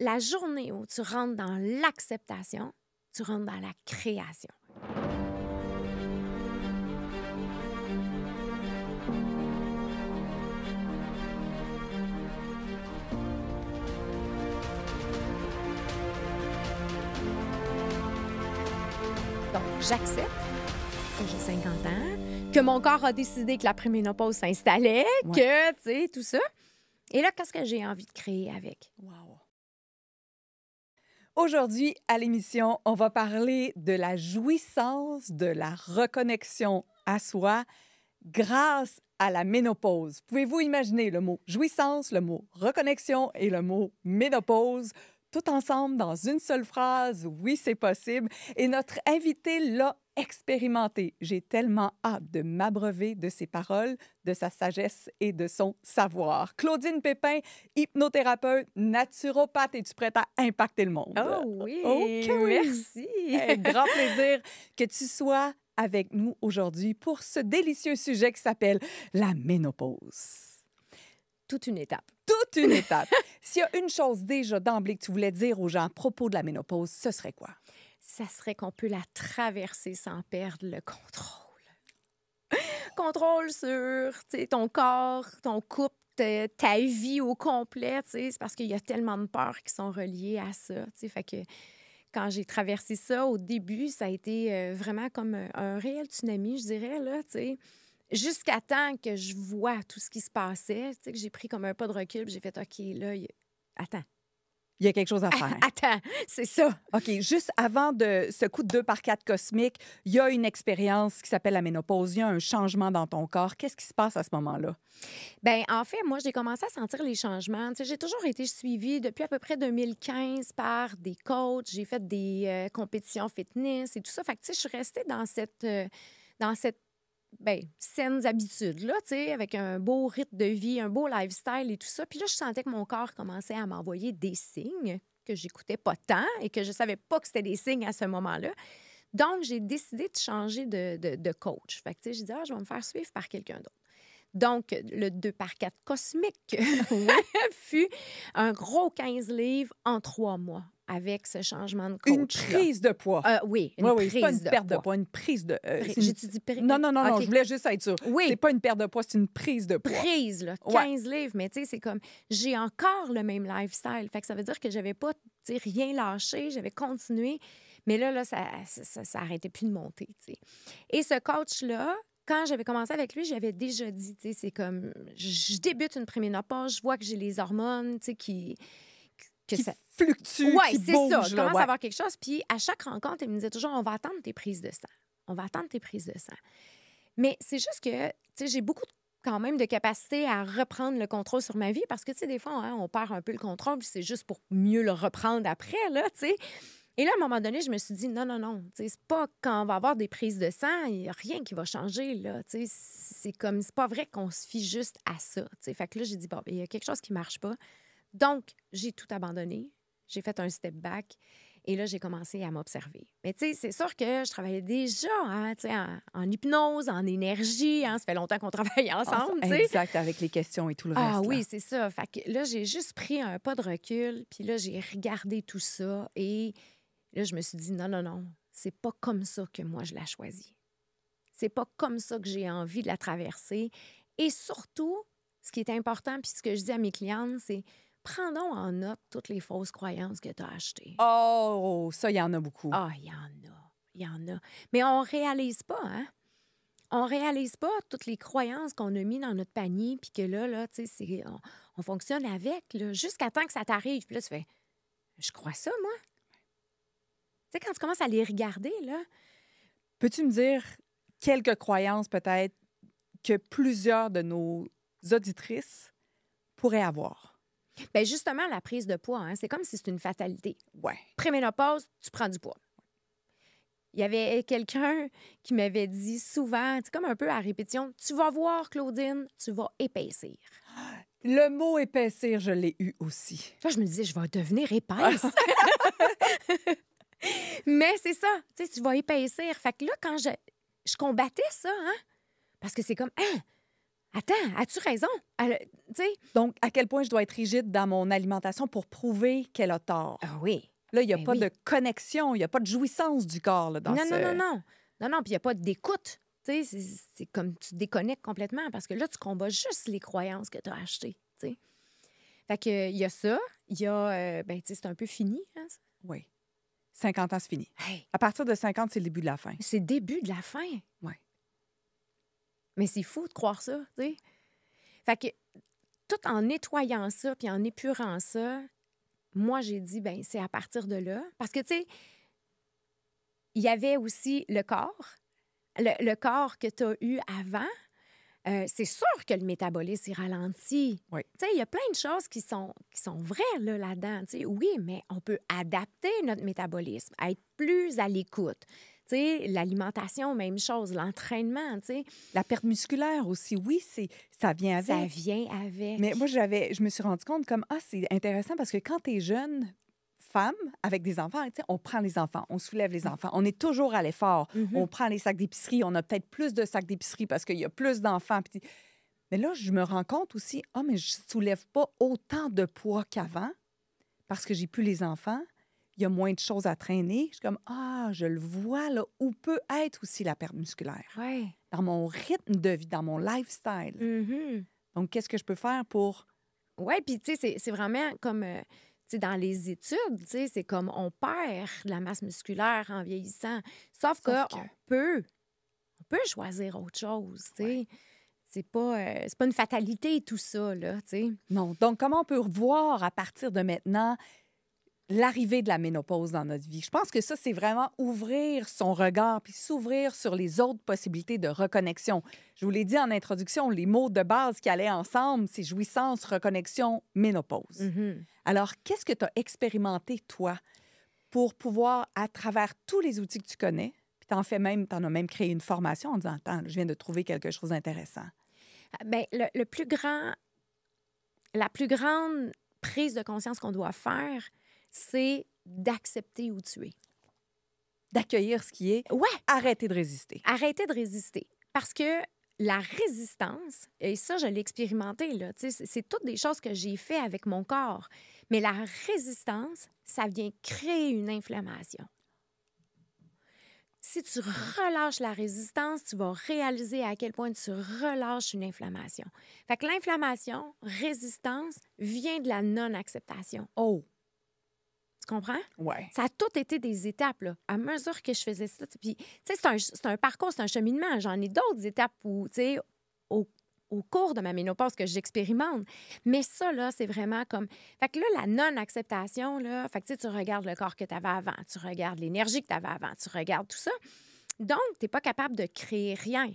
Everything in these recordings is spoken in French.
la journée où tu rentres dans l'acceptation, tu rentres dans la création. Donc, j'accepte que j'ai 50 ans, que mon corps a décidé que la préménopause s'installait, que, tu sais, tout ça. Et là, qu'est-ce que j'ai envie de créer avec? Wow. Aujourd'hui, à l'émission, on va parler de la jouissance de la reconnexion à soi grâce à la ménopause. Pouvez-vous imaginer le mot jouissance, le mot reconnexion et le mot ménopause tout ensemble dans une seule phrase? Oui, c'est possible. Et notre invité l'a expérimenté. J'ai tellement hâte de m'abreuver de ses paroles, de sa sagesse et de son savoir. Claudine Pépin, hypnothérapeute, naturopathe, es-tu prête à impacter le monde? Oh oui, OK, oui. merci. Hey, grand plaisir que tu sois avec nous aujourd'hui pour ce délicieux sujet qui s'appelle la ménopause. Toute une étape. Toute une étape. S'il y a une chose déjà d'emblée que tu voulais dire aux gens à propos de la ménopause, ce serait quoi? Ça serait qu'on peut la traverser sans perdre le contrôle. Contrôle sur ton corps, ton couple, ta vie au complet. C'est parce qu'il y a tellement de peurs qui sont reliées à ça. Fait que quand j'ai traversé ça, au début, ça a été vraiment comme un réel tsunami, je dirais, là, jusqu'à temps que je vois tout ce qui se passait, que j'ai pris comme un pas de recul, j'ai fait, OK, là, attends. Il y a quelque chose à faire. Attends, c'est ça. OK, juste avant de ce coup de 2x4 cosmique, il y a une expérience qui s'appelle la ménopause. Il y a un changement dans ton corps. Qu'est-ce qui se passe à ce moment-là? Bien, en fait, moi, j'ai commencé à sentir les changements. J'ai toujours été suivie depuis à peu près 2015 par des coachs. J'ai fait des compétitions fitness et tout ça. Fait que, je suis restée dans cette saines habitudes, là, avec un beau rythme de vie, un beau lifestyle et tout ça. Puis là, je sentais que mon corps commençait à m'envoyer des signes que j'écoutais pas tant et que je savais pas que c'était des signes à ce moment-là. Donc, j'ai décidé de changer de coach. Fait que, j'ai dit, je vais me faire suivre par quelqu'un d'autre. Donc, le 2x4 cosmique fut un gros 15 livres en 3 mois avec ce changement de coach. Une prise de poids. Oui, une prise c'est pas une perte de poids. poids, une prise de... J'ai-tu dit prise? Non, OK. je voulais juste être sûre. Oui. C'est pas une perte de poids, c'est une prise de poids. Prise, là, 15 livres. Mais tu sais, c'est comme, j'ai encore le même lifestyle. Fait que ça veut dire que j'avais pas, rien lâché, j'avais continué. Mais là, ça arrêtait plus de monter, tu sais. Et ce coach-là, quand j'avais commencé avec lui, j'avais déjà dit, tu sais, c'est comme, je débute une préménopause, je vois que j'ai les hormones, tu sais, qui fluctue, ouais, qui c'est bouge. ça. Je là, commence ouais. à avoir quelque chose. Puis à chaque rencontre, il me disait toujours, on va attendre tes prises de sang. On va attendre tes prises de sang. Mais c'est juste que, j'ai beaucoup quand même de capacité à reprendre le contrôle sur ma vie parce que, des fois, on perd un peu le contrôle puis c'est juste pour mieux le reprendre après, là, tu sais. Et là, à un moment donné, je me suis dit, non, c'est pas quand on va avoir des prises de sang, il n'y a rien qui va changer, là, c'est comme, c'est pas vrai qu'on se fie juste à ça, Fait que là, j'ai dit, bon, il y a quelque chose qui marche pas. Donc, j'ai tout abandonné. J'ai fait un step back et là, j'ai commencé à m'observer. Mais c'est sûr que je travaillais déjà en hypnose, en énergie. Ça fait longtemps qu'on travaille ensemble. Exact, avec les questions et tout le reste. Ah oui, là. c'est ça. Fait que là, j'ai juste pris un pas de recul. Puis là, j'ai regardé tout ça et là, je me suis dit, non, c'est pas comme ça que moi, je la choisis. C'est pas comme ça que j'ai envie de la traverser. Et surtout, ce qui est important, puis ce que je dis à mes clientes, c'est prends donc en note toutes les fausses croyances que tu as achetées. Oh, ça, il y en a beaucoup. Ah, il y en a. Mais on réalise pas, hein? On réalise pas toutes les croyances qu'on a mises dans notre panier, puis que là, tu sais, on fonctionne avec, là, jusqu'à temps que ça t'arrive. Puis là, tu fais, je crois ça, moi. Tu sais, quand tu commences à les regarder, là. Peux-tu me dire quelques croyances, peut-être, que plusieurs de nos auditrices pourraient avoir? Bien, justement, la prise de poids, c'est comme si c'était une fatalité. Ouais. Préménopause, tu prends du poids. Il y avait quelqu'un qui m'avait dit souvent, comme un peu à répétition, « Tu vas voir, Claudine, tu vas épaissir. » Le mot épaissir, je l'ai eu aussi. Là, je me disais, je vais devenir épaisse. Mais c'est ça, tu vas épaissir. Fait que là, quand je combattais ça, parce que c'est comme, Attends, as-tu raison? Tu sais, Donc, à quel point je dois être rigide dans mon alimentation pour prouver qu'elle a tort? ah oui. Là, il n'y a Ben pas oui. de connexion, il n'y a pas de jouissance du corps là, dans Non, non, non, ce... non. Non, non, puis il n'y a pas d'écoute. Tu sais, c'est comme tu te déconnectes complètement parce que là, tu combats juste les croyances que tu as achetées, tu sais. Fait que, il y a ça. Il y a, ben, tu sais, c'est un peu fini, hein, ça. Oui. 50 ans, c'est fini. Hey, À partir de 50, c'est le début de la fin. c'est le début de la fin. Oui. Mais c'est fou de croire ça, tu sais. Fait que, tout en nettoyant ça puis en épurant ça, moi, j'ai dit, ben c'est à partir de là. Parce que, tu sais, il y avait aussi le corps. Le corps que tu as eu avant, c'est sûr que le métabolisme est ralenti. Oui. Tu sais, il y a plein de choses qui sont vraies là-dedans. Tu sais. Oui, mais on peut adapter notre métabolisme, être plus à l'écoute. Tu sais, l'alimentation, même chose, l'entraînement, tu sais, La perte musculaire aussi, oui, ça vient avec. ça vient avec. Mais moi, je me suis rendu compte comme, c'est intéressant parce que quand tu es jeune femme avec des enfants, tu sais, on prend les enfants, on soulève les enfants, on est toujours à l'effort, on prend les sacs d'épicerie, on a peut-être plus de sacs d'épicerie parce qu'il y a plus d'enfants. Mais là, je me rends compte aussi, mais je soulève pas autant de poids qu'avant parce que j'ai plus les enfants. Il y a moins de choses à traîner. Je suis comme, je le vois là, où peut être aussi la perte musculaire. Oui. Dans mon rythme de vie, dans mon lifestyle. Mhm. Donc, qu'est-ce que je peux faire pour... Oui, puis tu sais, c'est vraiment comme, tu sais, dans les études, tu sais, c'est comme on perd de la masse musculaire en vieillissant. Sauf Sauf qu'on que- peut choisir autre chose, tu sais. C'est pas une fatalité, tout ça, là, tu sais. Non. Donc, comment on peut voir à partir de maintenant l'arrivée de la ménopause dans notre vie? Je pense que ça, c'est vraiment ouvrir son regard puis s'ouvrir sur les autres possibilités de reconnexion. Je vous l'ai dit en introduction, les mots de base qui allaient ensemble, c'est jouissance, reconnexion, ménopause. Mhm. Alors, qu'est-ce que tu as expérimenté, toi, pour pouvoir, à travers tous les outils que tu connais, puis t'en as même créé une formation en disant, attends, je viens de trouver quelque chose d'intéressant. Bien, la plus grande prise de conscience qu'on doit faire, c'est d'accepter où tu es. D'accueillir ce qui est, Ouais, arrêter de résister. arrêter de résister. Parce que la résistance, et ça, je l'ai expérimenté, là, tu sais, c'est toutes des choses que j'ai fait avec mon corps. Mais la résistance, ça vient créer une inflammation. Si tu relâches la résistance, tu vas réaliser à quel point tu relâches une inflammation. Fait que l'inflammation, résistance, vient de la non-acceptation. Oh, Tu comprends? ouais. Ça a tout été des étapes, là, à mesure que je faisais ça. Puis, tu sais, c'est un parcours, c'est un cheminement. J'en ai d'autres étapes où, tu sais, au cours de ma ménopause que j'expérimente. Mais ça, là, c'est vraiment comme... Fait que là, la non-acceptation, là, fait que tu sais, tu regardes le corps que tu avais avant, tu regardes l'énergie que tu avais avant, tu regardes tout ça. Donc, tu n'es pas capable de créer rien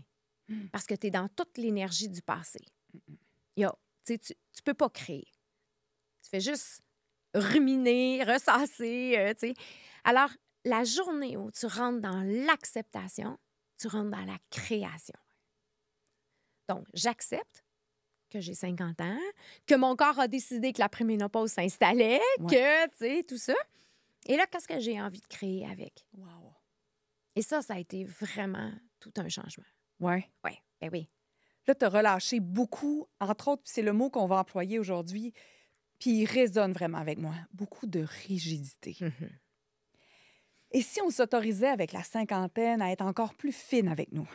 parce que tu es dans toute l'énergie du passé. Tu sais, tu peux pas créer. Tu fais juste ruminer, ressasser, tu sais. Alors, la journée où tu rentres dans l'acceptation, tu rentres dans la création. Donc, j'accepte que j'ai 50 ans, que mon corps a décidé que la préménopause s'installait, que, tu sais, tout ça. Et là, qu'est-ce que j'ai envie de créer avec? Wow. Et ça a été vraiment tout un changement. Ouais. Oui, ben oui. Là, tu as relâché beaucoup, entre autres, puis c'est le mot qu'on va employer aujourd'hui, puis il résonne vraiment avec moi, beaucoup de rigidité. Et si on s'autorisait avec la cinquantaine à être encore plus fine avec nous?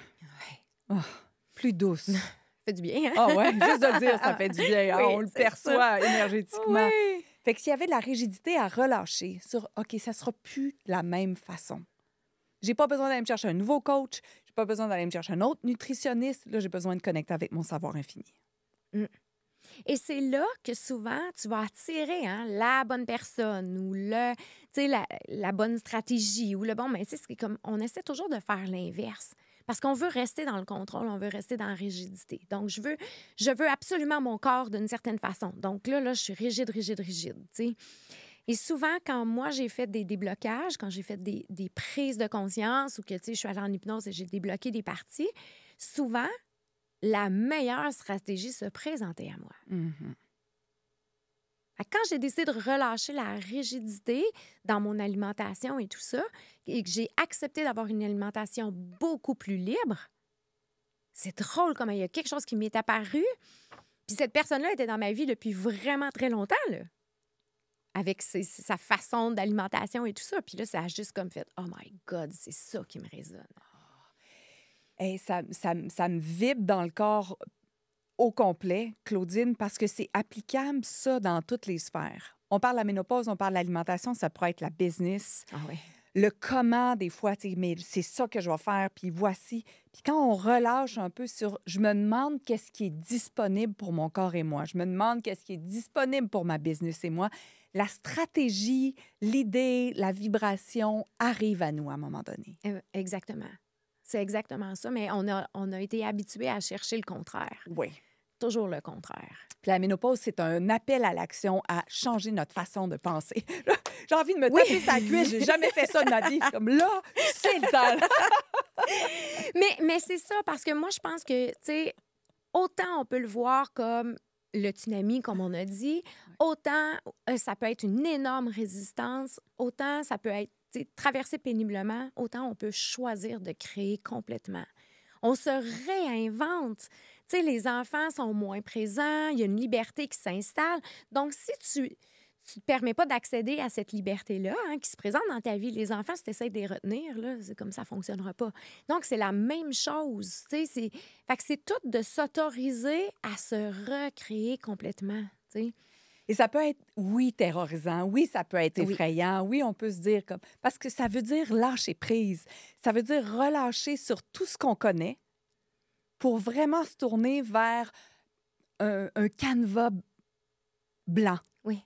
Ouais. Plus douce. Ça fait du bien, hein? Ah ouais, juste de le dire, ça fait du bien. Oui, On le c'est perçoit énergétiquement. Oui. Fait que s'il y avait de la rigidité à relâcher sur OK, ça sera plus de la même façon. J'ai pas besoin d'aller me chercher un nouveau coach, j'ai pas besoin d'aller me chercher un autre nutritionniste. Là, j'ai besoin de connecter avec mon savoir infini. Et c'est là que souvent, tu vas attirer la bonne personne ou la bonne stratégie ou le bon... Mais c'est comme on essaie toujours de faire l'inverse parce qu'on veut rester dans le contrôle, on veut rester dans la rigidité. Donc, je veux absolument mon corps d'une certaine façon. Donc là, je suis rigide, tu sais. Et souvent, quand moi, j'ai fait des déblocages, quand j'ai fait des prises de conscience ou que, tu sais, je suis allée en hypnose et j'ai débloqué des parties, souvent, la meilleure stratégie se présentait à moi. Fait que quand j'ai décidé de relâcher la rigidité dans mon alimentation et tout ça, et que j'ai accepté d'avoir une alimentation beaucoup plus libre, c'est drôle comment il y a quelque chose qui m'est apparu. Puis cette personne-là était dans ma vie depuis vraiment très longtemps, là, avec sa façon d'alimentation et tout ça. Puis là, ça a juste comme fait « Oh my God, c'est ça qui me résonne. » Hey, ça me vibre dans le corps au complet, Claudine, parce que c'est applicable, ça, dans toutes les sphères. On parle de la ménopause, on parle de l'alimentation, ça pourrait être la business, Ah oui. le comment, des fois, tu sais, mais c'est ça que je vais faire, puis voici. Puis quand on relâche un peu sur, je me demande qu'est-ce qui est disponible pour mon corps et moi, je me demande qu'est-ce qui est disponible pour ma business et moi, la stratégie, l'idée, la vibration arrive à nous à un moment donné. Exactement. C'est exactement ça, mais on a été habitués à chercher le contraire. Oui. Toujours le contraire. Puis la ménopause, c'est un appel à l'action, à changer notre façon de penser. Là, j'ai envie de me taper sa cuisse, j'ai jamais fait ça de ma vie. Comme là, c'est le temps. Mais c'est ça, parce que moi, je pense que, tu sais, autant on peut le voir comme le tsunami, comme on a dit, autant ça peut être une énorme résistance, autant ça peut être traversé péniblement, autant on peut choisir de créer complètement. On se réinvente. Tu sais, les enfants sont moins présents, il y a une liberté qui s'installe. Donc, si tu te permets pas d'accéder à cette liberté-là, qui se présente dans ta vie, les enfants, si tu essaies de les retenir, là, c'est comme ça ne fonctionnera pas. Donc, c'est la même chose. Tu sais, fait que c'est tout de s'autoriser à se recréer complètement. Tu sais. Et ça peut être, oui, terrorisant, oui, ça peut être effrayant, oui, on peut se dire comme... Parce que ça veut dire lâcher prise, ça veut dire relâcher sur tout ce qu'on connaît pour vraiment se tourner vers un canevas blanc. Oui.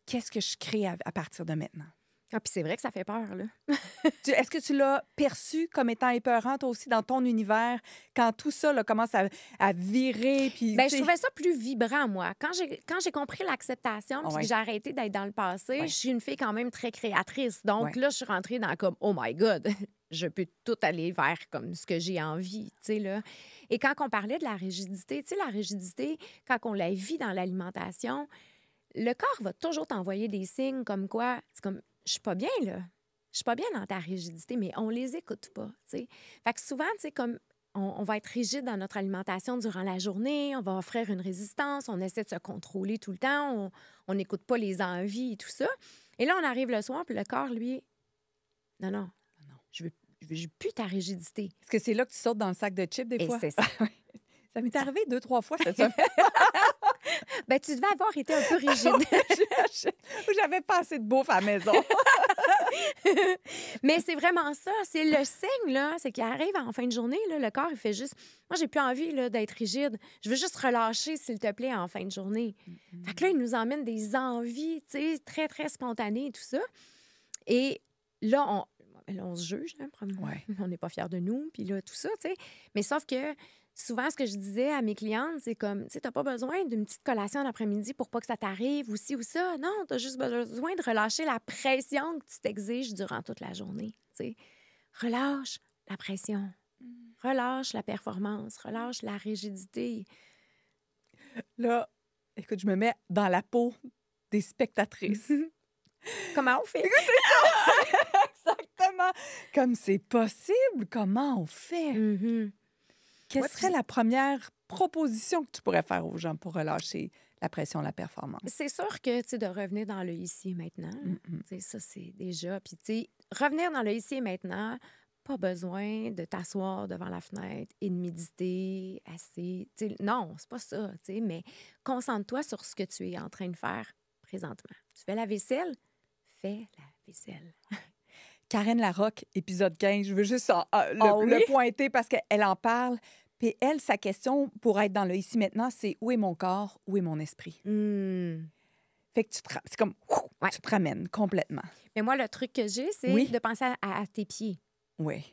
Qu'est-ce que je crée à partir de maintenant? Ah, puis c'est vrai que ça fait peur, là. Est-ce que tu l'as perçu comme étant épeurant, toi aussi, dans ton univers, quand tout ça là, commence à virer? Puis, bien, je trouvais ça plus vibrant, moi. Quand j'ai compris l'acceptation puis que j'ai arrêté d'être dans le passé, je suis une fille quand même très créatrice. Donc là, je suis rentrée dans comme « Oh my God! » Je peux tout aller vers comme ce que j'ai envie, tu sais, là. Et quand on parlait de la rigidité, tu sais, la rigidité, quand on la vit dans l'alimentation, le corps va toujours t'envoyer des signes comme quoi, c'est comme « Je suis pas bien, là. Je suis pas bien dans ta rigidité », mais on les écoute pas, tu sais. Fait que souvent, tu sais, comme on va être rigide dans notre alimentation durant la journée, on va offrir une résistance, on essaie de se contrôler tout le temps, on n'écoute pas les envies et tout ça. Et là, on arrive le soir, puis le corps, lui, non, je veux plus ta rigidité. Est-ce que c'est là que tu sautes dans le sac de chips des fois? Et c'est ça. Ça m'est arrivé 2-3 fois cette semaine. Ben, tu devais avoir été un peu rigide. J'avais pas assez de bouffe à la maison. Mais c'est vraiment ça. C'est le signe, là. C'est qu'il arrive en fin de journée, là, le corps, il fait juste... Moi, j'ai plus envie là, d'être rigide. Je veux juste relâcher, s'il te plaît, en fin de journée. Fait que là, il nous emmène des envies, tu sais, très, très spontanées et tout ça. Et là, on se juge, hein, on n'est pas fiers de nous, puis là, tout ça, tu sais. Mais sauf que souvent, ce que je disais à mes clientes, c'est comme, tu sais, t'as pas besoin d'une petite collation l'après-midi pour pas que ça t'arrive ou ci ou ça. Non, t'as juste besoin de relâcher la pression que tu t'exiges durant toute la journée, tu sais. Relâche la pression. Relâche la performance. Relâche la rigidité. Là, écoute, je me mets dans la peau des spectatrices. Comment on fait? Exactement. Comme c'est possible, comment on fait? Quelle serait la première proposition que tu pourrais faire aux gens pour relâcher la pression, la performance? C'est sûr que, tu sais, de revenir dans le ici et maintenant, tu sais, ça, c'est déjà... Puis, tu sais, revenir dans le ici et maintenant, pas besoin de t'asseoir devant la fenêtre et de méditer assez. Tu sais, non, c'est pas ça, tu sais, mais concentre-toi sur ce que tu es en train de faire présentement. Tu fais la vaisselle? Fais la vaisselle. Karen Larocque, épisode 15, je veux juste le pointer parce qu'elle en parle. Puis elle, sa question pour être dans le ici maintenant, c'est où est mon corps, où est mon esprit? Fait que c'est comme, tu te ramènes complètement. Mais moi, le truc que j'ai, c'est de penser à tes pieds. Oui.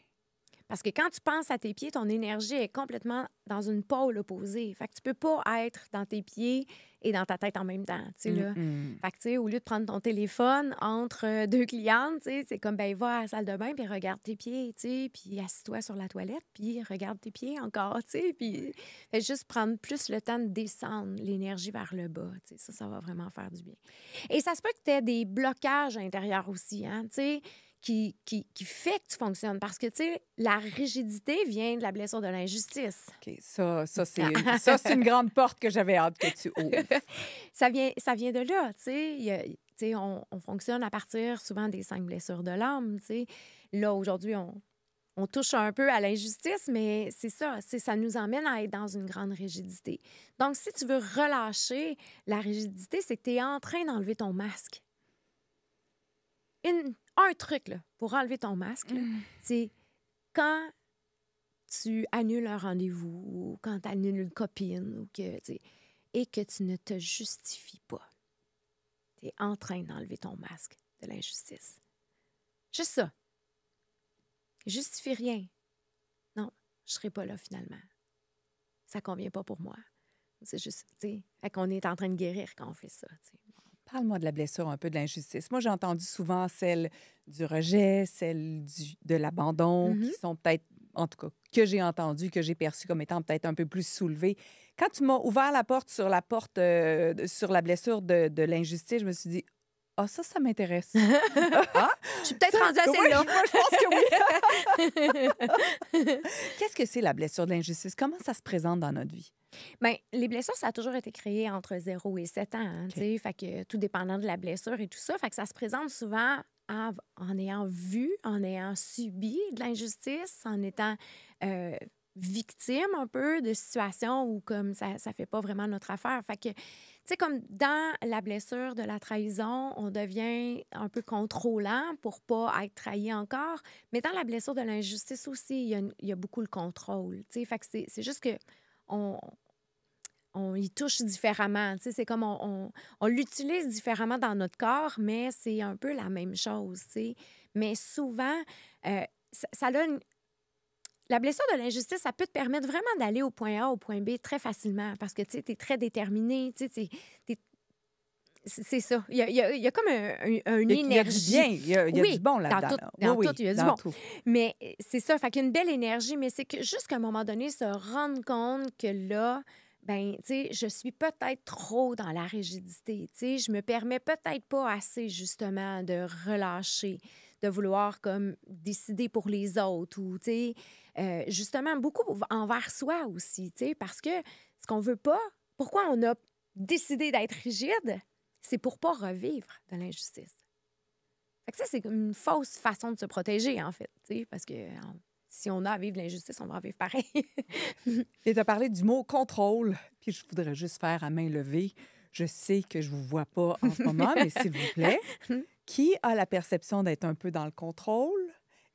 Parce que quand tu penses à tes pieds, ton énergie est complètement dans une pôle opposée. Fait que tu peux pas être dans tes pieds et dans ta tête en même temps, tu sais, là. Fait que, tu sais, au lieu de prendre ton téléphone entre deux clientes, tu sais, c'est comme, ben va à la salle de bain puis regarde tes pieds, tu sais, puis assis-toi sur la toilette puis regarde tes pieds encore, tu sais, puis fais juste prendre plus le temps de descendre l'énergie vers le bas, tu sais, ça va vraiment faire du bien. Et ça se peut que tu aies des blocages intérieurs aussi, hein, tu sais, qui fait que tu fonctionnes. Parce que, tu sais, la rigidité vient de la blessure de l'injustice. OK, c'est une grande porte que j'avais hâte que tu ouvres. Ça vient de là, tu sais. Tu sais, on fonctionne à partir souvent des 5 blessures de l'âme, tu sais. Là, aujourd'hui, on touche un peu à l'injustice, mais c'est ça, ça nous emmène à être dans une grande rigidité. Donc, si tu veux relâcher la rigidité, c'est que tu es en train d'enlever ton masque. Un truc là, pour enlever ton masque, là, c'est quand tu annules un rendez-vous ou quand tu annules une copine ou que, tu sais, et que tu ne te justifies pas. Tu es en train d'enlever ton masque de l'injustice. Juste ça. Justifie rien. Non, je ne serai pas là finalement. Ça ne convient pas pour moi. C'est juste, tu sais, fait qu'on est en train de guérir quand on fait ça, tu sais. Parle-moi de la blessure, un peu de l'injustice. Moi, j'ai entendu souvent celle du rejet, celle de l'abandon, qui sont peut-être, en tout cas, que j'ai entendu, que j'ai perçu comme étant peut-être un peu plus soulevées. Quand tu m'as ouvert la porte sur sur la blessure de l'injustice, je me suis dit, ah, ça m'intéresse. Ah, Je suis peut-être rendue à oui, celle-là. moi, je pense que oui. Qu'est-ce que c'est la blessure de l'injustice? Comment ça se présente dans notre vie? Bien, les blessures, ça a toujours été créé entre 0 et 7 ans. Hein, tu sais, fait que tout dépendant de la blessure et tout ça. Fait que ça se présente souvent en ayant vu, en ayant subi de l'injustice, en étant victime un peu de situations où comme ça fait pas vraiment notre affaire. Fait que, tu sais, comme dans la blessure de la trahison, on devient un peu contrôlant pour pas être trahi encore. Mais dans la blessure de l'injustice aussi, il y a beaucoup le contrôle. Tu sais, fait que c'est juste que on y touche différemment. Tu sais, c'est comme on l'utilise différemment dans notre corps, mais c'est un peu la même chose. Tu sais. Mais souvent, ça a la blessure de l'injustice, ça peut te permettre vraiment d'aller au point A, au point B très facilement parce que tu es très déterminé. Tu sais, c'est ça. Il y a comme une énergie. Il y a du bien, il y a Oui, du bon là-dedans. Dans Oui, tout, il y a du dans bon. tout. Mais c'est ça, fait qu'une belle énergie, mais c'est que jusqu'à un moment donné, se rendre compte que là, ben, tu sais, je suis peut-être trop dans la rigidité, tu sais, je me permets peut-être pas assez, justement, de relâcher, de vouloir, comme, décider pour les autres ou, tu sais, justement, beaucoup envers soi aussi, tu sais, parce que ce qu'on veut pas, pourquoi on a décidé d'être rigide, c'est pour pas revivre de l'injustice. Fait que ça, c'est comme une fausse façon de se protéger, en fait, tu sais, parce que si on a à vivre l'injustice, on va en vivre pareil. Et tu as parlé du mot contrôle, puis je voudrais juste faire à main levée. Je sais que je vous vois pas en ce moment, mais s'il vous plaît, qui a la perception d'être un peu dans le contrôle?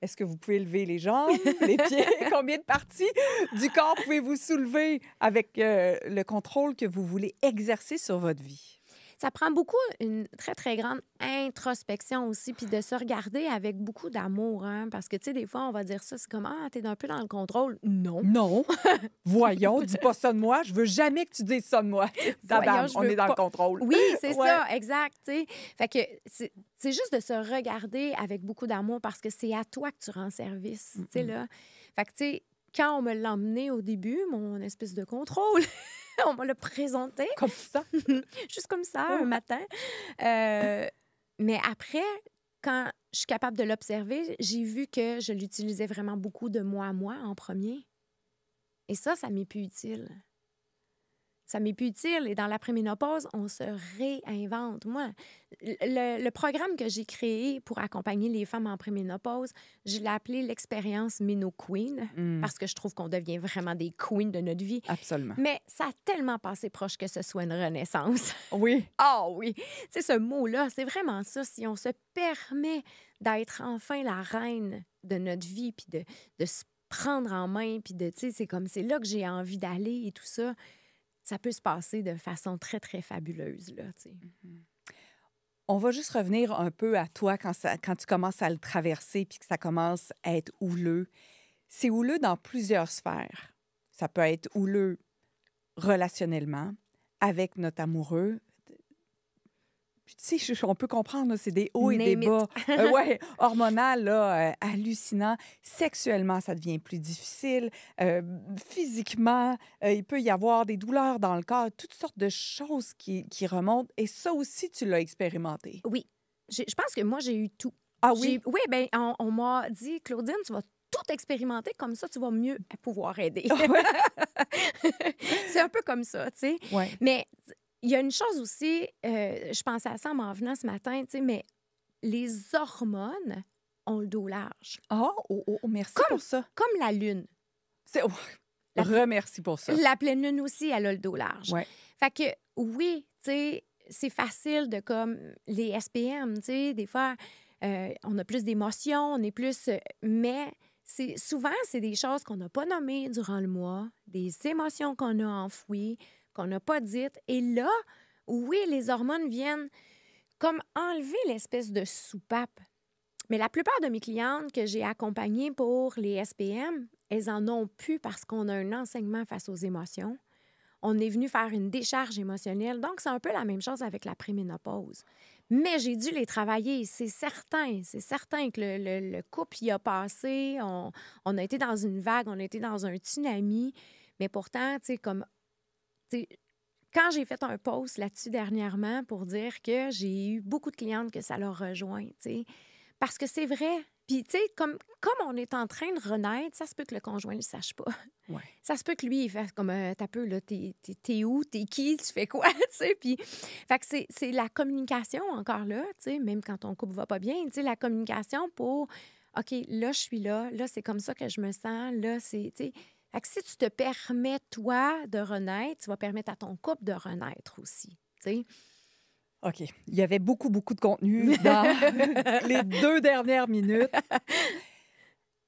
Est-ce que vous pouvez lever les jambes, les pieds? Combien de parties du corps pouvez-vous soulever avec le contrôle que vous voulez exercer sur votre vie? Ça prend beaucoup une très, très grande introspection aussi, puis de se regarder avec beaucoup d'amour, hein, parce que, tu sais, des fois, on va dire ça, c'est comme, ah, t'es un peu dans le contrôle. Non. Non. Voyons, dis pas ça de moi. Je veux jamais que tu dises ça de moi. Voyons, On est dans le contrôle. Oui, c'est Ouais. ça, exact, tu sais. Fait que c'est juste de se regarder avec beaucoup d'amour parce que c'est à toi que tu rends service, tu sais, là. Fait que, tu sais, quand on me l'a emmené au début, mon espèce de contrôle, on me l'a présenté. Comme ça. Juste comme ça, un matin. Mais après, quand je suis capable de l'observer, j'ai vu que je l'utilisais vraiment beaucoup de moi à moi en premier. Et ça m'est plus utile. Ça m'est plus utile. Et dans la préménopause, on se réinvente. Moi, le programme que j'ai créé pour accompagner les femmes en préménopause, je l'ai appelé l'expérience Méno Queen parce que je trouve qu'on devient vraiment des queens de notre vie. Absolument. Mais ça a tellement passé proche que ce soit une renaissance. Oui. Ah oui! Tu sais, ce mot-là, c'est vraiment ça. Si on se permet d'être enfin la reine de notre vie, puis de se prendre en main, puis de, tu sais, c'est là que j'ai envie d'aller et tout ça, ça peut se passer de façon très, très fabuleuse, là, tu sais. On va juste revenir un peu à toi quand tu commences à le traverser puis que ça commence à être houleux. C'est houleux dans plusieurs sphères. Ça peut être houleux relationnellement, avec notre amoureux. Puis, tu sais, on peut comprendre, là, c'est des hauts et des Name it. bas. Ouais, hormonal, là, hallucinant. Sexuellement, ça devient plus difficile. Physiquement, il peut y avoir des douleurs dans le corps, toutes sortes de choses qui remontent. Et ça aussi, tu l'as expérimenté. Oui. Je pense que moi, j'ai eu tout. Ah oui? Oui, bien, on m'a dit, Claudine, tu vas tout expérimenter, comme ça, tu vas mieux pouvoir aider. C'est un peu comme ça, tu sais. Ouais. Mais il y a une chose aussi, je pensais à ça en m'en venant ce matin, tu sais, mais les hormones ont le dos large. Ah, merci pour ça. Comme la lune. Oh, La- remercie pour ça. La pleine lune aussi, elle a le dos large. Ouais. Fait que oui, tu sais, c'est facile de comme les SPM, tu sais, des fois, on a plus d'émotions, on est plus... mais souvent, c'est des choses qu'on n'a pas nommées durant le mois, des émotions qu'on a enfouies, qu'on n'a pas dites. Et là, oui, les hormones viennent comme enlever l'espèce de soupape. Mais la plupart de mes clientes que j'ai accompagnées pour les SPM, elles en ont plus parce qu'on a un enseignement face aux émotions. On est venu faire une décharge émotionnelle. Donc, c'est un peu la même chose avec la préménopause. Mais j'ai dû les travailler, c'est certain. C'est certain que le couple y a passé. On a été dans une vague, on a été dans un tsunami. Mais pourtant, tu sais, comme... tu sais, quand j'ai fait un post là-dessus dernièrement pour dire que j'ai eu beaucoup de clientes que ça leur rejoint, tu sais, parce que c'est vrai. Puis, tu sais, comme on est en train de renaître, ça se peut que le conjoint ne le sache pas. Ouais. Ça se peut que lui, il fasse comme, t'as peu, là, t'es où, t'es qui, tu fais quoi, tu sais. Puis, fait que c'est la communication encore là, tu sais, même quand ton couple va pas bien, tu sais, la communication pour, OK, là, je suis là c'est comme ça que je me sens, là, c'est, tu sais. Fait que si tu te permets, toi, de renaître, tu vas permettre à ton couple de renaître aussi, tu sais. OK. Il y avait beaucoup, beaucoup de contenu dans les 2 dernières minutes.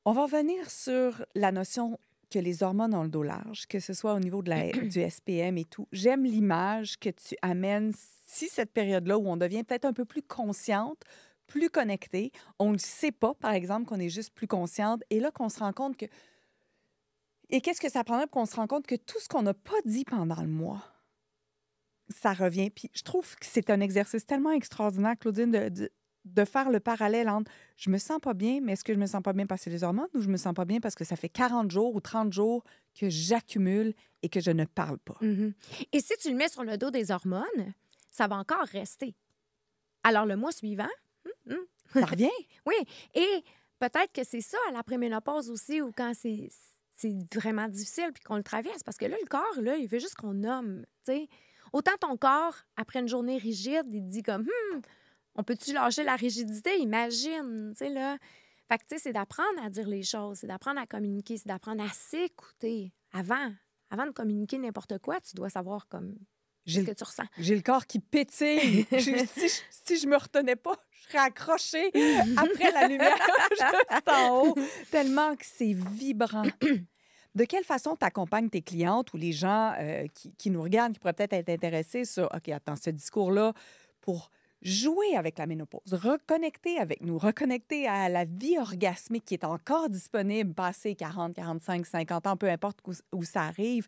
On va revenir sur la notion que les hormones ont le dos large, que ce soit au niveau du SPM et tout. J'aime l'image que tu amènes, si cette période-là où on devient peut-être un peu plus consciente, plus connectée, on ne le sait pas, par exemple, qu'on est juste plus consciente, et là qu'on se rend compte que... Et qu'est-ce que ça prendrait pour qu'on se rend compte que tout ce qu'on n'a pas dit pendant le mois, ça revient. Puis je trouve que c'est un exercice tellement extraordinaire, Claudine, de faire le parallèle entre je me sens pas bien, mais est-ce que je me sens pas bien parce que c'est les hormones ou je me sens pas bien parce que ça fait 40 jours ou 30 jours que j'accumule et que je ne parle pas. Mhm. Et si tu le mets sur le dos des hormones, ça va encore rester. Alors, le mois suivant, Ça revient? oui. Et peut-être que c'est ça, à la préménopause aussi, ou quand c'est vraiment difficile puis qu'on le traverse. Parce que là, le corps, là, il veut juste qu'on nomme, tu sais. Autant ton corps, après une journée rigide, il te dit comme, on peut-tu lâcher la rigidité? Imagine, tu sais, là. Fait que, tu sais, c'est d'apprendre à dire les choses, c'est d'apprendre à communiquer, c'est d'apprendre à s'écouter. Avant de communiquer n'importe quoi, tu dois savoir comme qu'est-ce que tu ressens. J'ai le corps qui pétille. Si je me retenais pas, je serais accrochée après la lumière juste en haut, tellement que c'est vibrant. De quelle façon tu accompagnes tes clientes ou les gens qui nous regardent, qui pourraient peut-être être intéressés sur, OK, attends, ce discours-là, pour jouer avec la ménopause, reconnecter avec nous, reconnecter à la vie orgasmique qui est encore disponible passé 40, 45, 50 ans, peu importe où ça arrive.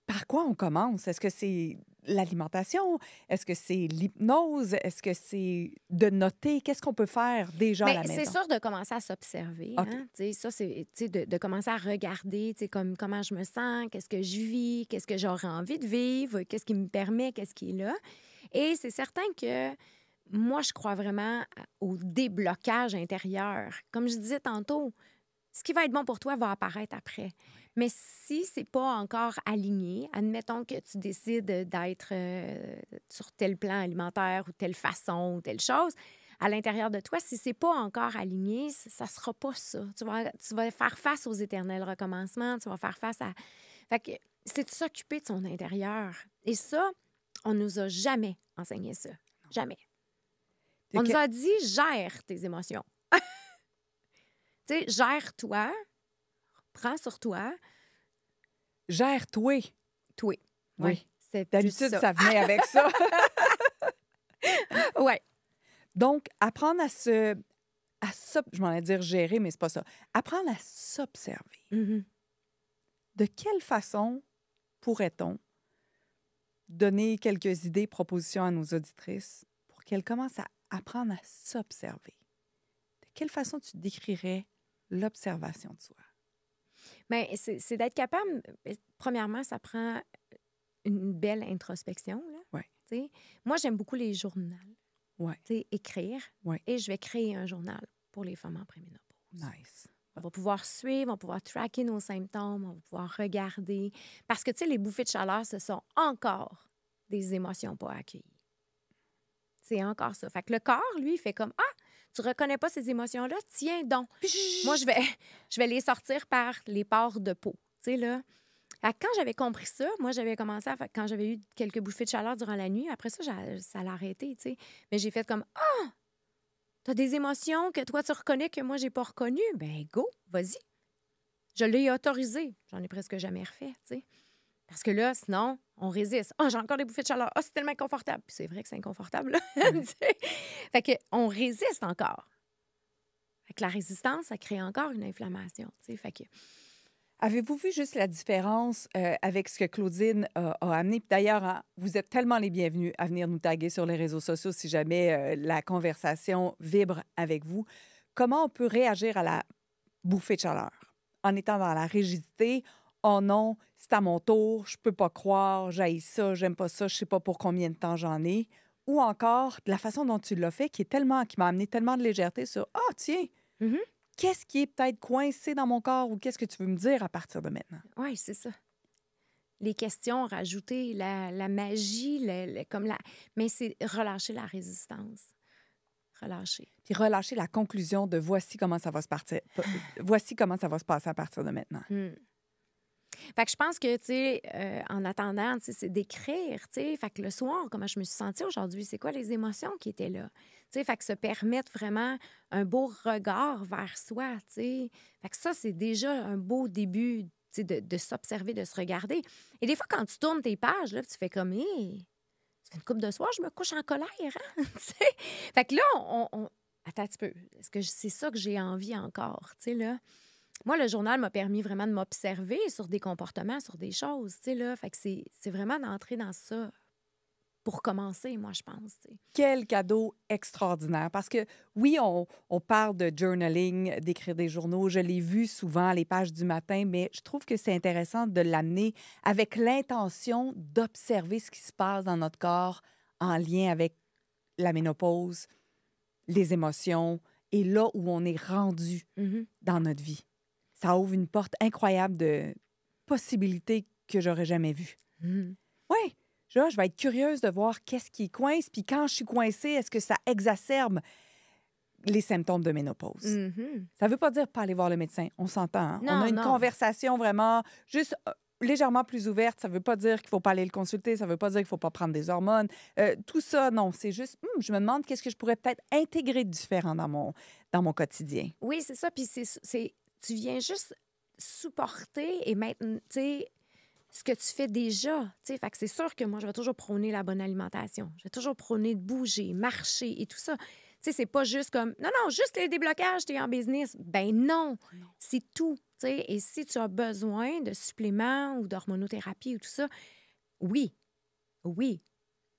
Par quoi on commence? Est-ce que c'est l'alimentation? Est-ce que c'est l'hypnose? Est-ce que c'est de noter? Qu'est-ce qu'on peut faire déjà à la maison? C'est sûr de commencer à s'observer. OK. Hein? Ça, c'est de commencer à regarder comme, comment je me sens, qu'est-ce que je vis, qu'est-ce que j'aurais envie de vivre, qu'est-ce qui me permet, qu'est-ce qui est là. Et c'est certain que moi, je crois vraiment au déblocage intérieur. Comme je disais tantôt, ce qui va être bon pour toi va apparaître après. Mais si c'est pas encore aligné, admettons que tu décides d'être sur tel plan alimentaire ou telle façon ou telle chose, à l'intérieur de toi, si c'est pas encore aligné, ça sera pas ça. Tu vas faire face aux éternels recommencements, tu vas faire face à... Fait que c'est de s'occuper de son intérieur. Et ça, on nous a jamais enseigné ça. Jamais. On nous a dit, gère tes émotions. Tu sais, gère-toi, prends sur toi. Gère-toi. Toi. Oui. C'est D'habitude, ça. ça venait avec ça. Oui. Donc, apprendre je m'en allais dire gérer, mais c'est pas ça. Apprendre à s'observer. Mm-hmm. De quelle façon pourrait-on donner quelques idées, propositions à nos auditrices pour qu'elles commencent à apprendre à s'observer? De quelle façon tu décrirais l'observation de soi? Bien, c'est d'être capable... Premièrement, ça prend une belle introspection. Là, ouais. Moi, j'aime beaucoup les journaux. Ouais, écrire, ouais. et je vais créer un journal pour les femmes en préménopause. Nice. On va pouvoir suivre, on va pouvoir tracker nos symptômes, on va pouvoir regarder. Parce que, tu sais, les bouffées de chaleur, ce sont encore des émotions pas accueillies. C'est encore ça. Fait que le corps, lui, il fait comme, ah, tu reconnais pas ces émotions-là? Tiens donc. Moi, je vais les sortir par les pores de peau. Tu sais, là. Fait que quand j'avais compris ça, moi, j'avais commencé quand j'avais eu quelques bouffées de chaleur durant la nuit. Après ça, ça l'a arrêté, tu sais. Mais j'ai fait comme, ah, t'as des émotions que toi, tu reconnais que moi, j'ai pas reconnues. Ben, go, vas-y. Je l'ai autorisé. J'en ai presque jamais refait, tu sais. Parce que là, sinon, on résiste. Ah, j'ai encore des bouffées de chaleur. Ah, c'est tellement inconfortable. Puis c'est vrai que c'est inconfortable, là. Tu sais. Fait que on résiste encore. Fait que la résistance, ça crée encore une inflammation, tu sais. Fait que Avez-vous vu juste la différence avec ce que Claudine a amené? Puis d'ailleurs, hein, vous êtes tellement les bienvenus à venir nous taguer sur les réseaux sociaux si jamais la conversation vibre avec vous. Comment on peut réagir à la bouffée de chaleur en étant dans la rigidité? Oh non, c'est à mon tour, je peux pas croire, j'haïs ça, j'aime pas ça, je sais pas pour combien de temps j'en ai. Ou encore, de la façon dont tu l'as fait, qui m'a amené tellement de légèreté sur ah, tiens, Mhm. qu'est-ce qui est peut-être coincé dans mon corps ou qu'est-ce que tu veux me dire à partir de maintenant? oui, c'est ça. Les questions rajoutées, la magie, mais c'est relâcher la résistance. Relâcher. Puis relâcher la conclusion de voici comment ça va se partir. Voici comment ça va se passer à partir de maintenant. Hmm. Fait que je pense que, tu sais, en attendant, tu sais, c'est d'écrire, tu sais. Fait que le soir, comment je me suis sentie aujourd'hui, c'est quoi les émotions qui étaient là? Tu sais, fait que se permettre vraiment un beau regard vers soi, tu sais. Fait que ça, c'est déjà un beau début, tu sais, de s'observer, de se regarder. Et des fois, quand tu tournes tes pages, là, puis tu fais comme, hé, ça fait une couple de soir, je me couche en colère, hein? Tu sais? Fait que là, attends un petit peu. Est-ce que c'est ça que j'ai envie encore, tu sais, là? Moi, le journal m'a permis vraiment de m'observer sur des comportements, sur des choses, tu sais, là. Fait que c'est vraiment d'entrer dans ça pour commencer, moi, je pense, tu sais. Quel cadeau extraordinaire. Parce que oui, on parle de journaling, d'écrire des journaux. Je l'ai vu souvent, les pages du matin, mais je trouve que c'est intéressant de l'amener avec l'intention d'observer ce qui se passe dans notre corps en lien avec la ménopause, les émotions et là où on est rendu Mhm. dans notre vie. Ça ouvre une porte incroyable de possibilités que j'aurais jamais vues. Mhm. Oui, je vais être curieuse de voir qu'est-ce qui coince, puis quand je suis coincée, est-ce que ça exacerbe les symptômes de ménopause? Mhm. Ça ne veut pas dire pas aller voir le médecin, on s'entend. Hein? On Non, a une non. conversation vraiment juste légèrement plus ouverte. Ça ne veut pas dire qu'il ne faut pas aller le consulter, ça ne veut pas dire qu'il ne faut pas prendre des hormones. Tout ça, non, c'est juste, je me demande qu'est-ce que je pourrais peut-être intégrer de différent dans mon quotidien. Oui, c'est ça. Puis tu viens juste supporter et maintenant, tu sais, ce que tu fais déjà. Tu sais, fait que c'est sûr que moi, je vais toujours prôner la bonne alimentation. Je vais toujours prôner de bouger, marcher et tout ça. Tu sais, c'est pas juste comme, non, non, juste les déblocages, t'es en business. Ben non, c'est tout. Tu sais, et si tu as besoin de suppléments ou d'hormonothérapie ou tout ça, oui, oui.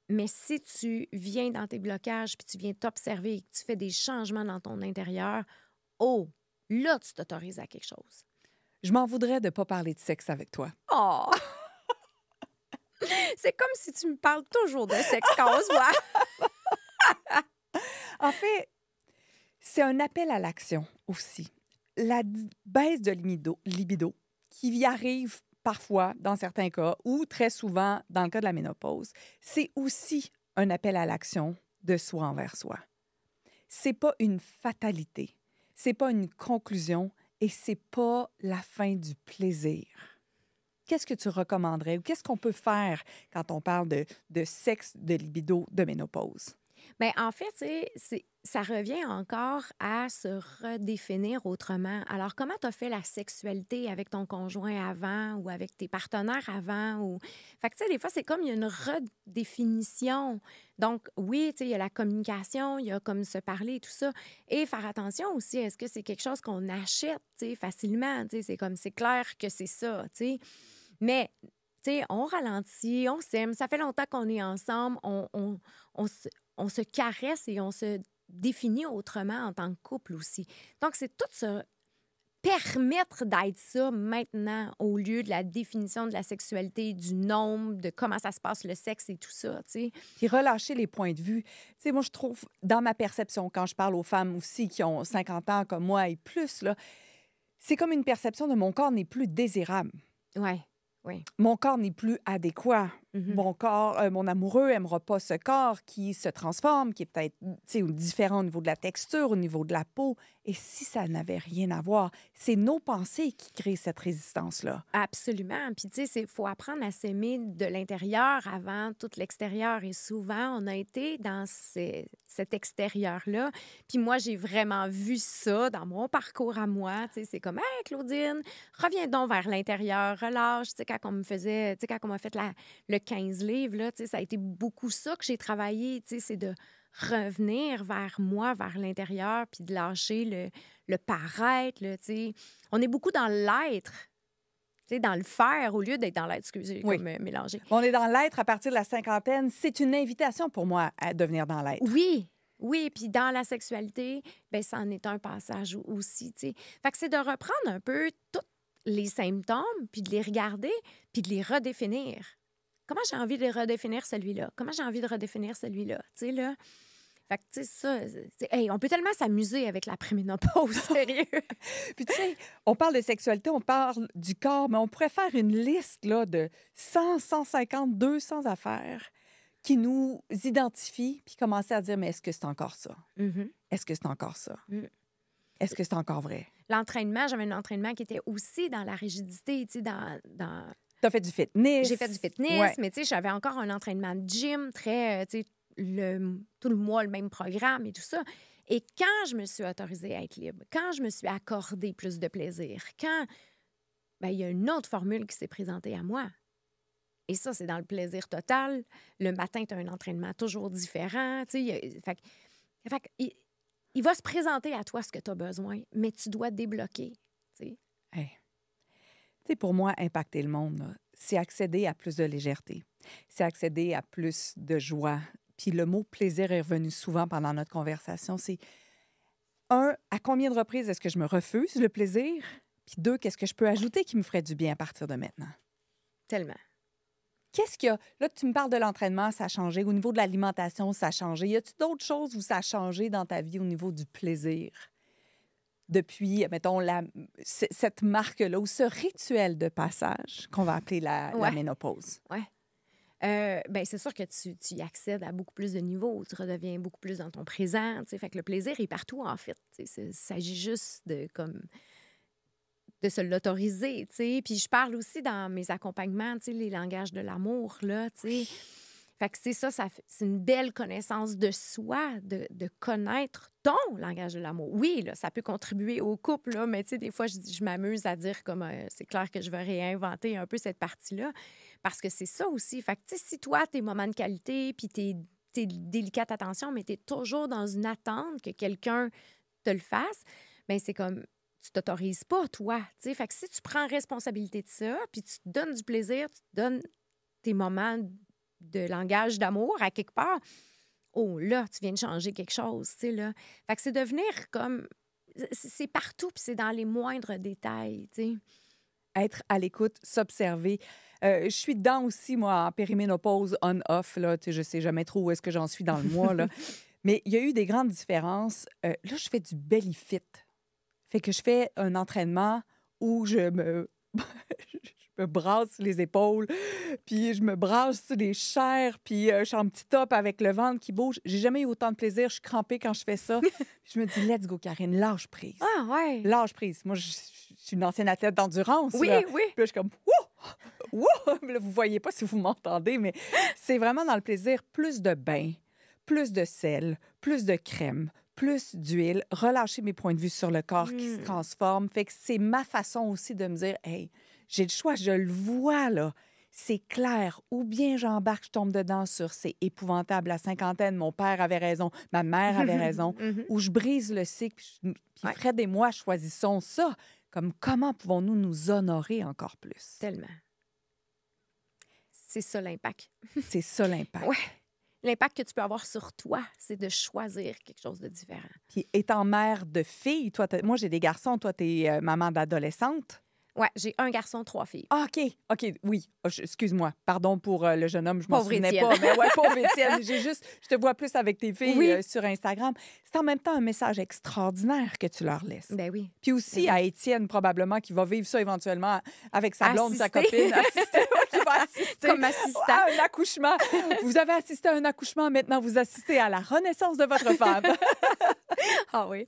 Mais si tu viens dans tes blocages puis tu viens t'observer et que tu fais des changements dans ton intérieur, oh, là, tu t'autorises à quelque chose. Je m'en voudrais de ne pas parler de sexe avec toi. Oh! C'est comme si tu me parles toujours de sexe quand on se voit. En fait, c'est un appel à l'action aussi. La baisse de libido qui y arrive parfois dans certains cas ou très souvent dans le cas de la ménopause, c'est aussi un appel à l'action de soi envers soi. C'est pas une fatalité, c'est pas une conclusion et c'est pas la fin du plaisir. Qu'est-ce que tu recommanderais ou qu'est-ce qu'on peut faire quand on parle de sexe, de libido, de ménopause? Bien, en fait, tu sais, ça revient encore à se redéfinir autrement. Alors, comment tu as fait la sexualité avec ton conjoint avant ou avec tes partenaires avant? Fait que, tu sais, des fois, c'est comme il y a une redéfinition. Donc, oui, tu sais, il y a la communication, il y a comme se parler et tout ça. Et faire attention aussi, est-ce que c'est quelque chose qu'on achète, tu sais, facilement? Tu sais, c'est comme, c'est clair que c'est ça, tu sais. Mais, tu sais, on ralentit, on s'aime, ça fait longtemps qu'on est ensemble, on se caresse et on se définit autrement en tant que couple aussi. Donc, c'est tout permettre d'être ça maintenant au lieu de la définition de la sexualité, du nombre, de comment ça se passe le sexe et tout ça, tu sais. Puis relâcher les points de vue. Tu sais, moi, je trouve, dans ma perception, quand je parle aux femmes aussi qui ont 50 ans comme moi et plus, là, c'est comme une perception de mon corps n'est plus désirable. Ouais, oui. Mon corps n'est plus adéquat. Mhm. Mon corps, mon amoureux aimera pas ce corps qui se transforme, qui est peut-être, tu sais, différent au niveau de la texture, au niveau de la peau. Et si ça n'avait rien à voir, c'est nos pensées qui créent cette résistance-là. Absolument. Puis, tu sais, il faut apprendre à s'aimer de l'intérieur avant tout l'extérieur. Et souvent, on a été dans cet extérieur-là. Puis moi, j'ai vraiment vu ça dans mon parcours à moi. Tu sais, c'est comme, hey, Claudine, reviens donc vers l'intérieur, relâche. Tu sais, quand on me faisait, tu sais, quand on m'a fait le 15 livres, là, tu sais, ça a été beaucoup ça que j'ai travaillé. Tu sais, c'est de revenir vers moi, vers l'intérieur, puis de lâcher le paraître, là, tu sais. On est beaucoup dans l'être, tu sais, dans le faire, au lieu d'être dans l'être. Excusez, Oui. comme mélangé. On est dans l'être à partir de la cinquantaine. C'est une invitation pour moi à devenir dans l'être. Oui, oui, puis dans la sexualité, bien, ça en est un passage aussi, tu sais. Fait que c'est de reprendre un peu tous les symptômes, puis de les regarder, puis de les redéfinir. Comment j'ai envie de redéfinir celui-là? Comment j'ai envie de redéfinir celui-là? Tu sais, là... Fait que, tu sais, ça... Hey, on peut tellement s'amuser avec la préménopause, sérieux! Puis tu sais, on parle de sexualité, on parle du corps, mais on pourrait faire une liste là, de 100, 150, 200 affaires qui nous identifient, puis commencer à dire, mais est-ce que c'est encore ça? Mhm. Est-ce que c'est encore ça? Mm. Est-ce que c'est encore vrai? L'entraînement, j'avais un entraînement qui était aussi dans la rigidité, tu sais, dans... Tu as fait du fitness. J'ai fait du fitness, Ouais. mais tu sais, j'avais encore un entraînement de gym très, tu sais, tout le mois, le même programme et tout ça. Et quand je me suis autorisée à être libre, quand je me suis accordé plus de plaisir, quand, ben, il y a une autre formule qui s'est présentée à moi. Et ça, c'est dans le plaisir total. Le matin, tu as un entraînement toujours différent. Tu sais, il va se présenter à toi ce que tu as besoin, mais tu dois débloquer. Tu sais. Hey. Tu sais, pour moi, impacter le monde, là, c'est accéder à plus de légèreté. C'est accéder à plus de joie. Puis le mot plaisir est revenu souvent pendant notre conversation. C'est, un, à combien de reprises est-ce que je me refuse le plaisir? Puis deux, qu'est-ce que je peux ajouter qui me ferait du bien à partir de maintenant? Tellement. Qu'est-ce qu'il y a? Là, tu me parles de l'entraînement, ça a changé. Au niveau de l'alimentation, ça a changé. Y a-t-il d'autres choses où ça a changé dans ta vie au niveau du plaisir? Depuis, mettons, cette marque-là ou ce rituel de passage qu'on va appeler la Ouais. ménopause. Oui. Ben, c'est sûr que tu y accèdes à beaucoup plus de niveaux. Tu redeviens beaucoup plus dans ton présent. Tu sais. Fait que le plaisir est partout, en fait. Tu sais. Il s'agit juste de se l'autoriser. Tu sais. Puis je parle aussi dans mes accompagnements, tu sais, les langages de l'amour, là, tu sais. Fait que c'est ça, c'est une belle connaissance de soi, de connaître ton langage de l'amour. Oui, là, ça peut contribuer au couple, là, mais tu sais, des fois, je m'amuse à dire comme c'est clair que je vais réinventer un peu cette partie-là, parce que c'est ça aussi. Fait que, tu sais, si toi, tes moments de qualité, puis tes délicates attentions, mais tu es toujours dans une attente que quelqu'un te le fasse, bien, c'est comme, tu t'autorises pas, toi, tu sais. Fait que si tu prends responsabilité de ça, puis tu te donnes du plaisir, tu te donnes tes moments de langage d'amour à quelque part, oh là, tu viens de changer quelque chose, tu sais, là. Fait que c'est devenir comme... C'est partout, puis c'est dans les moindres détails, tu sais. Être à l'écoute, s'observer. Je suis dedans aussi, moi, en périménopause, on-off, là. Tu sais, je sais jamais trop où est-ce que j'en suis dans le mois, là. Mais il y a eu des grandes différences. Là, je fais du belly fit. Fait que je fais un entraînement où je me brasse les épaules, puis je me brasse sur les chairs, puis je suis en petit top avec le ventre qui bouge. J'ai jamais eu autant de plaisir. Je suis crampée quand je fais ça. Je me dis, let's go, Karine, lâche prise. Ah, ouais! Lâche prise. Moi, je suis une ancienne athlète d'endurance. Oui, là. oui! Puis là, je suis comme, wouh! Wouh! Là, vous voyez pas si vous m'entendez, mais c'est vraiment dans le plaisir. Plus de bain, plus de sel, plus de crème, plus d'huile, relâcher mes points de vue sur le corps qui se transforme. Fait que c'est ma façon aussi de me dire, hey, j'ai le choix, je le vois, là. C'est clair. Ou bien j'embarque, je tombe dedans sur c'est épouvantable. La cinquantaine, mon père avait raison, ma mère avait raison. Ou je brise le cycle, puis Ouais. Fred et moi choisissons ça. Comme comment pouvons-nous nous honorer encore plus? Tellement. C'est ça l'impact. C'est ça l'impact. Ouais. l'impact que tu peux avoir sur toi, c'est de choisir quelque chose de différent. Puis étant mère de filles, toi, moi, j'ai des garçons, toi, t'es maman d'adolescente. Ouais, j'ai un garçon, 3 filles. Ah, OK, oui. Ah, excuse-moi. Pardon pour le jeune homme, je m'en Pauvre souvenais Étienne. pas. Mais ouais, pauvre Étienne. Je te vois plus avec tes filles Oui. sur Instagram. C'est en même temps un message extraordinaire que tu leur laisses. Ben oui. Puis aussi Ben à Étienne, probablement, qui va vivre ça éventuellement avec sa blonde, sa Assister. copine, assister, qui va assister Comme assistant. à un accouchement. Vous avez assisté à un accouchement, maintenant vous assistez à la renaissance de votre femme. Ah oui.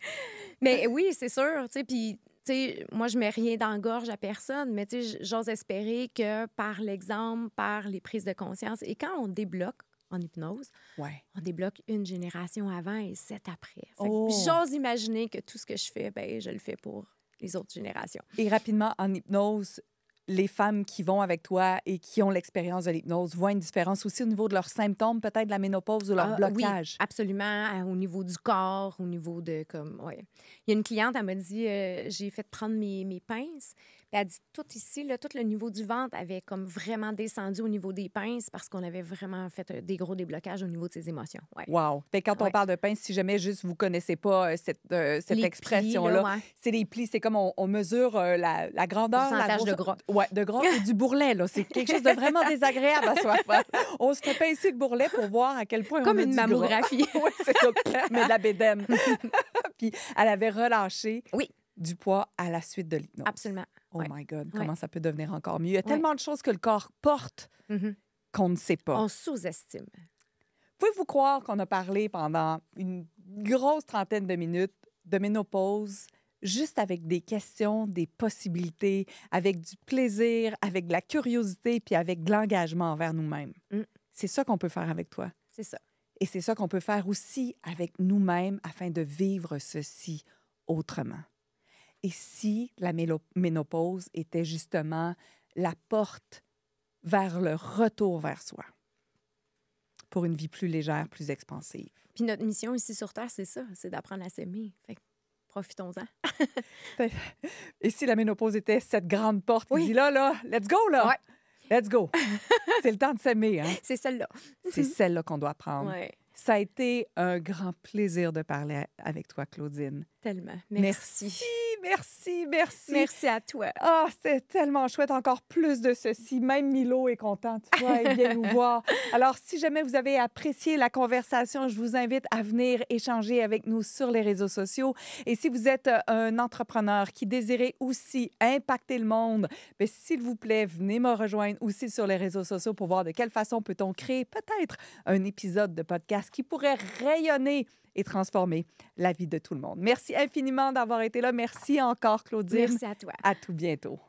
Mais oui, c'est sûr, tu sais, puis... Tu sais, moi, je mets rien dans la gorge à personne, mais tu sais, j'ose espérer que par l'exemple, par les prises de conscience, et quand on débloque en hypnose, Ouais. on débloque une génération avant et 7 après. Fait que Oh. j'ose imaginer que tout ce que je fais, ben, je le fais pour les autres générations. Et rapidement, en hypnose, les femmes qui vont avec toi et qui ont l'expérience de l'hypnose voient une différence aussi au niveau de leurs symptômes, peut-être de la ménopause ou leur blocage. Oui, absolument, au niveau du corps, au niveau de comme ouais. Il y a une cliente, elle m'a dit j'ai fait prendre mes pinces. Puis elle dit tout ici là, tout le niveau du ventre avait comme vraiment descendu au niveau des pinces parce qu'on avait vraiment fait des gros déblocages au niveau de ses émotions. Ouais. Wow. Fait que quand on Ouais. parle de pince, si jamais juste vous connaissez pas cette Les expression-là, plis, là, ouais. c'est les plis. C'est comme on mesure la grandeur, la Pourcentage de grosseur. gras. Ouais, de gras ou du bourrelet. Là. C'est quelque chose de vraiment désagréable à soi. On se fait pincer le bourrelet pour voir à quel point Comme on a une du gras. mammographie. Oui, c'est ça. Mais de la bédaine. Puis elle avait relâché Oui. du poids à la suite de l'hypnose. Absolument. Oh Ouais. my God, Ouais. comment ça peut devenir encore mieux. Il y a Ouais. tellement de choses que le corps porte Mhm. qu'on ne sait pas. On sous-estime. Pouvez-vous croire qu'on a parlé pendant une grosse trentaine de minutes de ménopause, juste avec des questions, des possibilités, avec du plaisir, avec de la curiosité, puis avec de l'engagement envers nous-mêmes? Mm. C'est ça qu'on peut faire avec toi. C'est ça. Et c'est ça qu'on peut faire aussi avec nous-mêmes afin de vivre ceci autrement. Et si la ménopause était justement la porte vers le retour vers soi, pour une vie plus légère, plus expansive? Puis notre mission ici sur Terre, c'est ça, c'est d'apprendre à s'aimer. Fait que profitons-en. Et si la ménopause était cette grande porte qui Oui. dit là, let's go, là! Ouais. Let's go! C'est le temps de s'aimer, hein? C'est celle-là. C'est celle-là qu'on doit prendre. Ouais, Ça a été un grand plaisir de parler avec toi, Claudine. tellement. Merci. Merci à toi. Ah, c'est tellement chouette. Encore plus de ceci. Même Milo est content. Tu vois, il vient nous voir. Alors, si jamais vous avez apprécié la conversation, je vous invite à venir échanger avec nous sur les réseaux sociaux. Et si vous êtes un entrepreneur qui désirait aussi impacter le monde, bien, s'il vous plaît, venez me rejoindre aussi sur les réseaux sociaux pour voir de quelle façon peut-on créer peut-être un épisode de podcast qui pourrait rayonner et transformer la vie de tout le monde. Merci infiniment d'avoir été là. Merci encore, Claudine. Merci à toi. À tout bientôt.